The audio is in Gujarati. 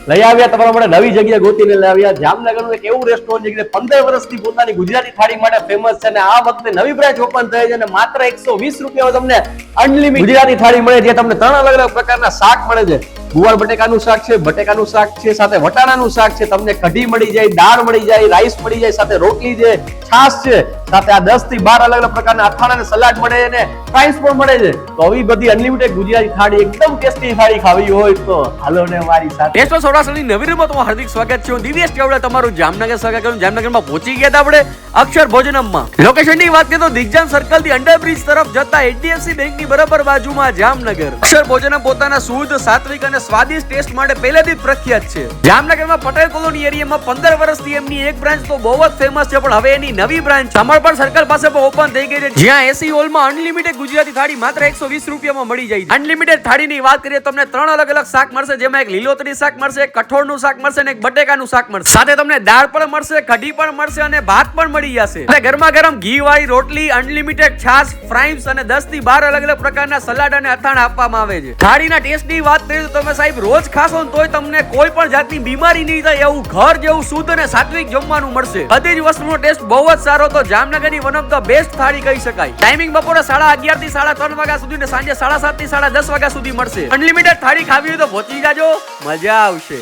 લઈ આવ્યા તમારા માટે નવી જગ્યા ગોતીને લઈ આવ્યા જામનગરનું એક એવું રેસ્ટોરન્ટ છે કે 15 વર્ષથી પોતાની ગુજરાતી થાળી માટે ફેમસ છે અને આ વખતે નવી બ્રાન્ચ ઓપન થઈ છે અને માત્ર 120 રૂપિયામાં તમને અનલિમિટેડ ગુજરાતી થાળી મળે છે. તમને 3 અલગ અલગ પ્રકારના શાક મળે છે. ગુવાર બટેકાનું શાક છે, બટેકાનું શાક છે, સાથે વટાણાનું શાક છે, તમને કઢી મળી જાય, દાળ મળી જાય, રાઈસ મળી જાય, સાથે રોટલી છે, છાશ છે, સાથે આ 10 થી 12 અલગ અલગ પ્રકારના અથાણા અને સલાડ મળે છે અને ફ્રાઈસ પણ મળે છે. તો આવી બધી અનલિમિટેડ ગુજરાતી થાળી એકદમ ટેસ્ટી થાળી ખાવી હોય તો હાલો ને મારી સાથે. ટેસ્ટ ઓફ સૌરાષ્ટ્રની નવી રીતમાં તમારું હાર્દિક સ્વાગત છે. હું દિવ્યેશ ચાવડા તમારું જામનગર સ્વાગત કરું. જામનગરમાં પહોંચી ગયા હતા આપણે અક્ષર ભોજનમમાં. લોકેશનની વાત કરીએ તો દિગ્જાન સર્કલ થી અંડરબ્રિજ તરફ જતા HDFC બેંકની બરાબર બાજુમાં જામનગર. અક્ષર ભોજનમ પોતાના શુદ્ધ, સાત્વિક અને સ્વાદિષ્ટ ટેસ્ટ માટે પહેલેથી પ્રખ્યાત છે. જામનગરમાં પટેલ કોલોની એરિયામાં 15 વર્ષથી એમની એક બ્રાન્ચ તો બહુ જ ફેમસ છે, પણ હવે એની નવી બ્રાન્ચ સમર્પણ સર્કલ પાસે પણ ઓપન થઈ ગઈ છે, જ્યાં એસી હોલમાં અનલિમિટેડ ગુજરાતી થાળી માત્ર 120 રૂપિયામાં મળી જાય છે. અનલિમિટેડ થાળીની વાત કરીએ તો તમને 3 અલગ અલગ શાક મળશે, જેમાં એક લીલોતરી શાક મળશે, એક કઠોળનું શાક મળશે અને એક બટેકાનું શાક મળશે. સાથે તમને દાળ પણ મળશે, કઢી પણ મળશે અને ભાત પણ મળી જશે. અને ગરમા ગરમ ઘી વાળી રોટલી, અનલિમિટેડ છાશ, ફ્રાઈસ અને 10 થી 12 અલગ અલગ પ્રકારના સલાડ અને અથાણા આપવામાં આવે છે. થાળીના ટેસ્ટની વાત કરીએ તો તમે સાહેબ રોજ ખાશો ને તોય તમને કોઈ પણ જાતની બીમારી નહીં થાય એવું ઘર જેવું શુદ્ધ અને સાત્વિક જમવાનું મળશે. બધી જ વસ્તુનો ટેસ્ટ બહુ જ સારો, તો જામનગરની વન ઓફ ધ બેસ્ટ થાળી કહી શકાય. ટાઈમિંગ બપોરે 11:30 થી 3:30 વાગ્યા સુધી ને સાંજે 7:30 થી 10:30 વાગ્યા સુધી મળશે. અનલિમિટેડ થાળી ખાવી હોય તો પહોંચી જાજો, મજા આવશે.